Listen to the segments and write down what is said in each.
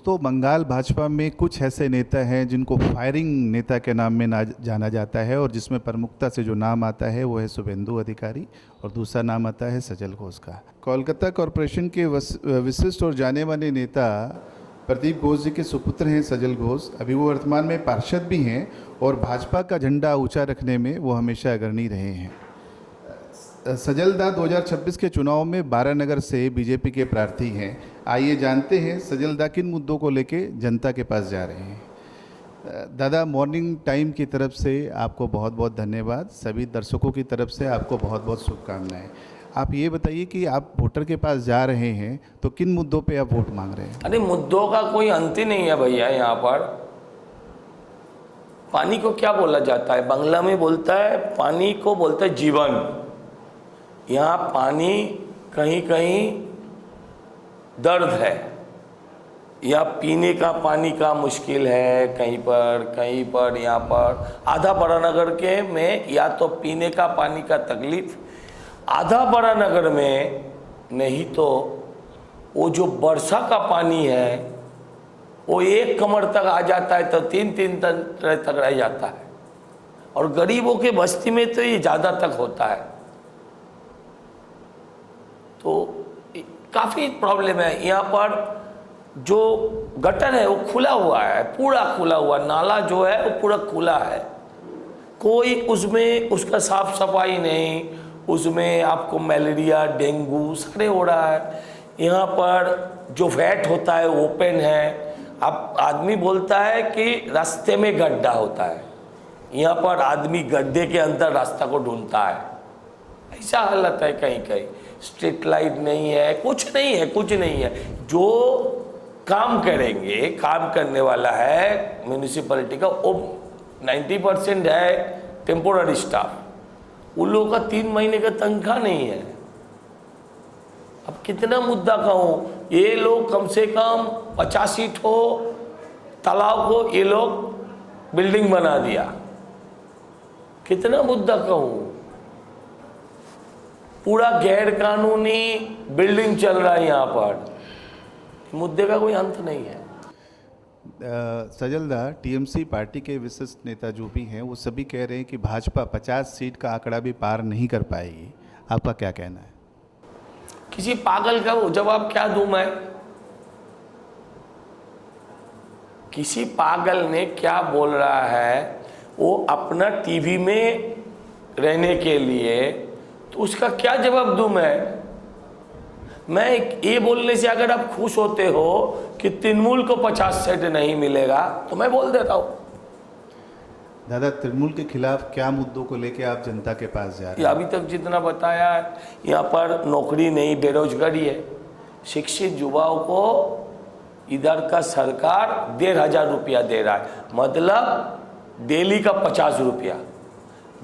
दोस्तों, बंगाल भाजपा में कुछ ऐसे नेता हैं जिनको फायरिंग नेता के नाम में ना जाना जाता है, और जिसमें प्रमुखता से जो नाम आता है वो है शुभेंदु अधिकारी, और दूसरा नाम आता है सजल घोष का। कोलकाता कॉरपोरेशन के विशिष्ट और जाने माने नेता प्रदीप घोष जी के सुपुत्र हैं सजल घोष। अभी वो वर्तमान में पार्षद भी हैं और भाजपा का झंडा ऊंचा रखने में वो हमेशा अग्रणी रहे हैं। सजलदा 2026 के चुनाव में बारानगर से बीजेपी के प्रार्थी हैं। आइए जानते हैं सजलदा किन मुद्दों को लेके जनता के पास जा रहे हैं। दादा, मॉर्निंग टाइम की तरफ से आपको बहुत बहुत धन्यवाद। सभी दर्शकों की तरफ से आपको बहुत बहुत शुभकामनाएं। आप ये बताइए कि आप वोटर के पास जा रहे हैं तो किन मुद्दों पे आप वोट मांग रहे हैं? अरे मुद्दों का कोई अंत ही नहीं है भैया। यहाँ पर पानी को क्या बोला जाता है? बांग्ला में बोलता है, पानी को बोलता है जीवन। यहाँ पानी कहीं कहीं दर्द है, या पीने का पानी का मुश्किल है कहीं पर यहाँ पर आधा बड़ानगर के में या तो पीने का पानी का तकलीफ, आधा बड़ानगर में नहीं तो वो जो वर्षा का पानी है वो एक कमर तक आ जाता है तो तीन तक रह जाता है, और गरीबों के बस्ती में तो ये ज़्यादा तक होता है। तो काफ़ी प्रॉब्लम है। यहाँ पर जो गटर है वो खुला हुआ है, पूरा खुला हुआ। नाला जो है वो पूरा खुला है, कोई उसमें उसका साफ सफाई नहीं, उसमें आपको मलेरिया डेंगू सारे हो रहा है। यहाँ पर जो वैट होता है ओपन है। अब आदमी बोलता है कि रास्ते में गड्ढा होता है, यहाँ पर आदमी गड्ढे के अंदर रास्ता को ढूंढता है। ऐसा हालत है कहीं कहीं। स्ट्रीट लाइट नहीं है, कुछ नहीं है। जो काम करेंगे, काम करने वाला है म्यूनिसिपैलिटी का, वो 90% है टेम्पोररी स्टाफ। उन लोगों का 3 महीने का तनख्वाह नहीं है। अब कितना मुद्दा कहूँ, ये लोग कम से कम 50 फीट हो तालाब को ये लोग बिल्डिंग बना दिया। कितना मुद्दा कहूँ, पूरा गैर कानूनी बिल्डिंग चल रहा है यहाँ पर। मुद्दे का कोई अंत नहीं है। सजलदा, टीएमसी पार्टी के विशिष्ट नेता जो भी हैं वो सभी कह रहे हैं कि भाजपा 50 सीट का आंकड़ा भी पार नहीं कर पाएगी। आपका क्या कहना है? किसी पागल का जवाब क्या दूं मैं? किसी पागल ने क्या बोल रहा है, वो अपना टीवी में रहने के लिए, तो उसका क्या जवाब दूं मैं ये बोलने से अगर आप खुश होते हो कि तृणमूल को 50 सीट नहीं मिलेगा तो मैं बोल देता हूं। दादा, तृणमूल के खिलाफ क्या मुद्दों को लेकर आप जनता के पास जा रहे हैं? अभी तक जितना बताया है, यहाँ पर नौकरी नहीं, बेरोजगारी है। शिक्षित युवाओं को इधर का सरकार 1,500 रुपया दे रहा है, मतलब डेली का 50 रुपया।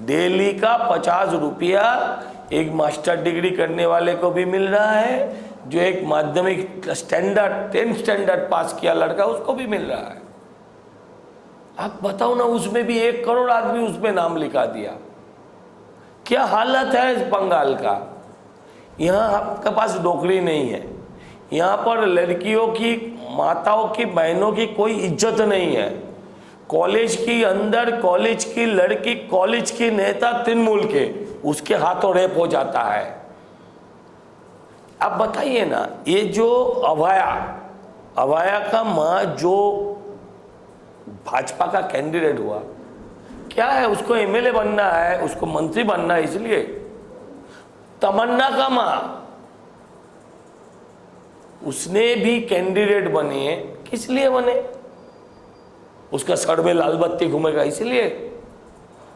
डेली का 50 रुपया एक मास्टर डिग्री करने वाले को भी मिल रहा है, जो एक माध्यमिक स्टैंडर्ड 10th स्टैंडर्ड पास किया लड़का उसको भी मिल रहा है। आप बताओ ना, उसमें भी 1 करोड़ आदमी उसमें नाम लिखा दिया। क्या हालत है इस बंगाल का? यहाँ आपके पास नौकरी नहीं है, यहाँ पर लड़कियों की, माताओं की, बहनों की कोई इज्जत नहीं है। कॉलेज की अंदर कॉलेज की लड़की, कॉलेज की नेता तृणमूल के, उसके हाथों रेप हो जाता है। अब बताइए ना, ये जो अवाया का माँ जो भाजपा का कैंडिडेट हुआ, क्या है, उसको एमएलए बनना है, उसको मंत्री बनना है, इसलिए तमन्ना का माँ उसने भी कैंडिडेट बने, किस लिए बने? उसका सर में लाल बत्ती घूमेगा इसलिए?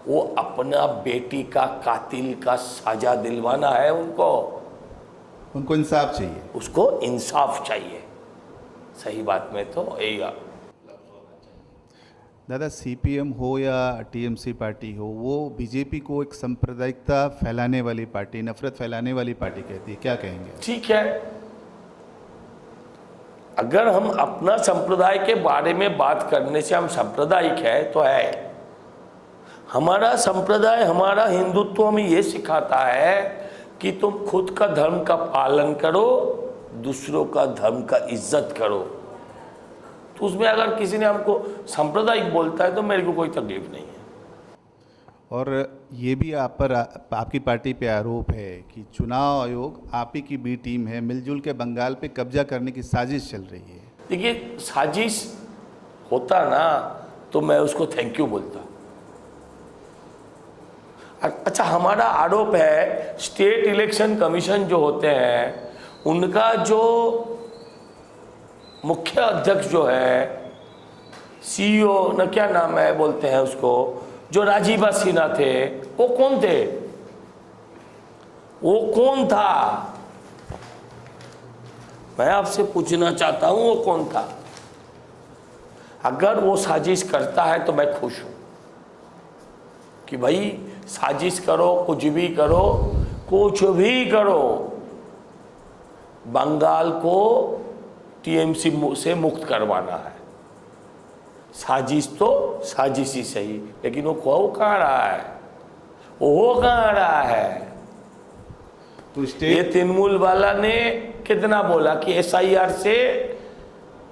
वो अपना बेटी का कातिल का सजा दिलवाना है उनको इंसाफ चाहिए, उसको इंसाफ चाहिए। सही बात में तो यही। दादा, सीपीएम हो या टीएमसी पार्टी हो, वो बीजेपी को एक सांप्रदायिकता फैलाने वाली पार्टी, नफरत फैलाने वाली पार्टी कहती है। क्या कहेंगे? ठीक है, अगर हम अपना संप्रदाय के बारे में बात करने से हम सांप्रदायिक है तो है। हमारा संप्रदाय, हमारा हिंदुत्व हमें ये सिखाता है कि तुम खुद का धर्म का पालन करो, दूसरों का धर्म का इज्जत करो। तो उसमें अगर किसी ने हमको सांप्रदायिक बोलता है तो मेरे को कोई तकलीफ नहीं है। और ये भी आप पर आपकी पार्टी पे आरोप है कि चुनाव आयोग आप ही की बी टीम है, मिलजुल के बंगाल पे कब्जा करने की साजिश चल रही है। देखिए, साजिश होता ना तो मैं उसको थैंक यू बोलता। अच्छा, हमारा आरोप है स्टेट इलेक्शन कमीशन जो होते हैं उनका जो मुख्य अध्यक्ष जो है, सीईओ ना क्या नाम है बोलते हैं उसको, जो राजीव सिन्हा थे, वो कौन थे? वो कौन था? मैं आपसे पूछना चाहता हूं वो कौन था? अगर वो साजिश करता है तो मैं खुश हूं कि भाई साजिश करो, कुछ भी करो, कुछ भी करो, बंगाल को टीएमसी से मुक्त करवाना है। साजिश तो साजिश ही सही, लेकिन वो हो कहाँ रहा है? वो हो कहाँ रहा है? तो ये तृणमूल वाला ने कितना बोला कि एसआईआर से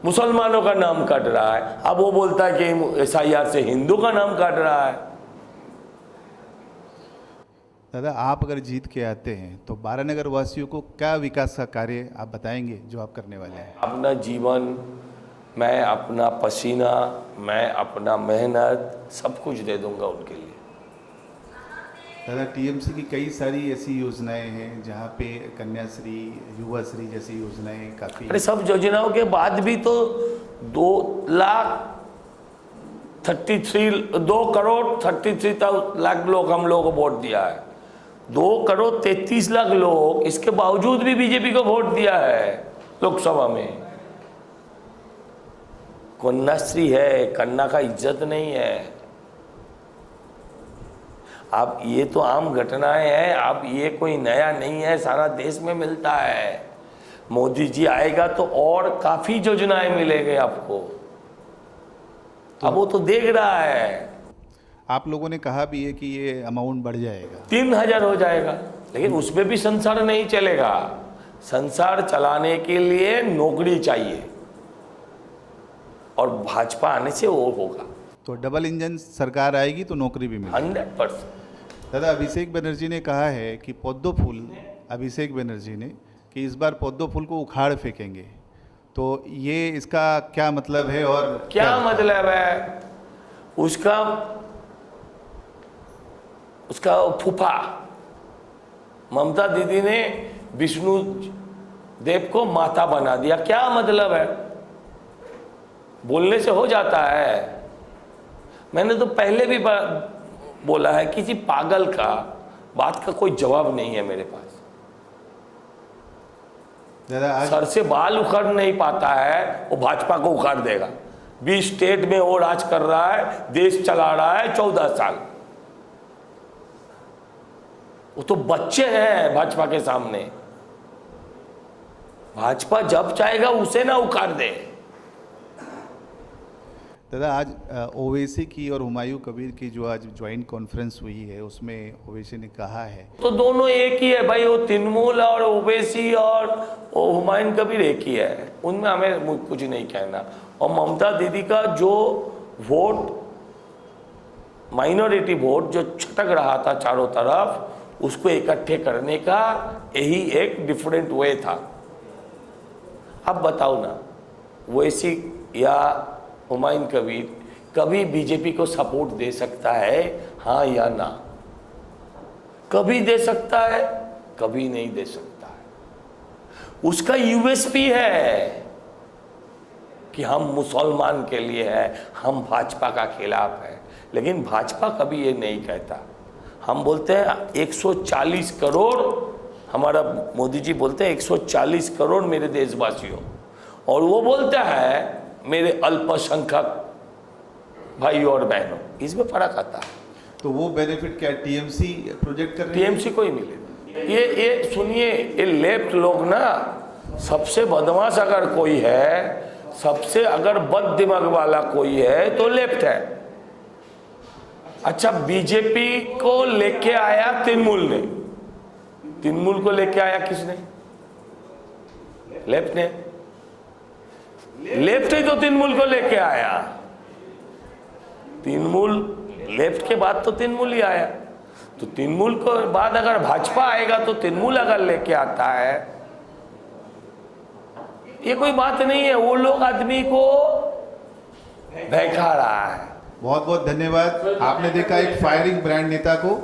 मुसलमानों का नाम काट रहा है, अब वो बोलता है कि एसआईआर से हिंदू का नाम काट रहा है। दादा, आप अगर जीत के आते हैं तो बारानगर वासियों को क्या विकास का कार्य आप बताएंगे जो आप करने वाले हैं? अपना जीवन, मैं अपना पसीना, मैं अपना मेहनत सब कुछ दे दूंगा उनके लिए। दादा, टीएमसी की कई सारी ऐसी योजनाएं हैं जहाँ पे कन्याश्री, युवाश्री जैसी योजनाएं काफ़ी। अरे सब योजनाओं के बाद भी तो 2,33,00,000 लोग हम लोगों को वोट दिया है। 2,33,00,000 लोग, इसके बावजूद भी बीजेपी को वोट दिया है लोकसभा में। कन्याश्री है, कन्या का इज्जत नहीं है। अब ये तो आम घटनाएं हैं, अब ये कोई नया नहीं है, सारा देश में मिलता है। मोदी जी आएगा तो और काफी योजनाएं मिलेंगे आपको, अब वो तो देख रहा है। आप लोगों ने कहा भी है कि ये अमाउंट बढ़ जाएगा, 3,000 हो जाएगा, लेकिन उसमें भी संसार नहीं चलेगा। संसार चलाने के लिए नौकरी चाहिए और भाजपा आने से वो होगा। तो डबल इंजन सरकार आएगी तो नौकरी भी मिलेगी 100%। दादा, अभिषेक बनर्जी ने कहा है कि पद्म फूल, अभिषेक बनर्जी ने कि इस बार पद्म फूल को उखाड़ फेंकेंगे, तो ये इसका क्या मतलब है? और क्या मतलब है उसका? उसका फूफा ममता दीदी ने विष्णु देव को माता बना दिया, क्या मतलब है? बोलने से हो जाता है। मैंने तो पहले भी बोला है, किसी पागल का बात का कोई जवाब नहीं है मेरे पास। सर से बाल उखाड़ नहीं पाता है, वो भाजपा को उखाड़ देगा। 20 स्टेट में वो राज कर रहा है, देश चला रहा है 14 साल। वो तो बच्चे हैं भाजपा के सामने। भाजपा जब चाहेगा उसे ना उखाड़ दे। दादा, आज ओवैसी की और हुमायूं कबीर की जो आज ज्वाइंट कॉन्फ्रेंस हुई है उसमें ओवैसी ने कहा है, तो दोनों एक ही है भाई, वो तृणमूल और ओवैसी और वो हुमायूं कबीर एक ही है, उनमें हमें कुछ नहीं कहना। और ममता दीदी का जो वोट, माइनॉरिटी वोट जो छटक रहा था चारों तरफ, उसको इकट्ठे करने का यही एक डिफरेंट वे था। अब बताओ ना, ओवैसी या हुमायूं कबीर कभी बीजेपी को सपोर्ट दे सकता है, हाँ या ना? कभी दे सकता है, कभी नहीं दे सकता है। उसका यूएसपी है कि हम मुसलमान के लिए है, हम भाजपा का खिलाफ है, लेकिन भाजपा कभी ये नहीं कहता। हम बोलते हैं 140 करोड़, हमारा मोदी जी बोलते हैं 140 करोड़ मेरे देशवासियों, और वो बोलता है मेरे अल्पसंख्यक भाई और बहनों। इसमें फर्क आता है। तो वो बेनिफिट क्या टीएमसी प्रोजेक्ट कर रही है? टीएमसी को ही मिलेगा। ये सुनिए, ये लेफ्ट लोग ना, सबसे बदमाश अगर कोई है, सबसे अगर बद दिमाग वाला कोई है तो लेफ्ट है। अच्छा, बीजेपी को लेके आया तृणमूल ने, तृणमूल को लेके आया किसने? लेफ्ट ने। लेफ्ट ही तो तृणमूल को लेके आया, तृणमूल लेफ्ट के बाद तो तृणमूल ही आया, तो तृणमूल को बाद अगर भाजपा आएगा तो तृणमूल अगर लेके आता है, ये कोई बात नहीं है। वो लोग आदमी को बहका रहा है। बहुत बहुत धन्यवाद। आपने देखा एक फायरिंग ब्रांड नेता को।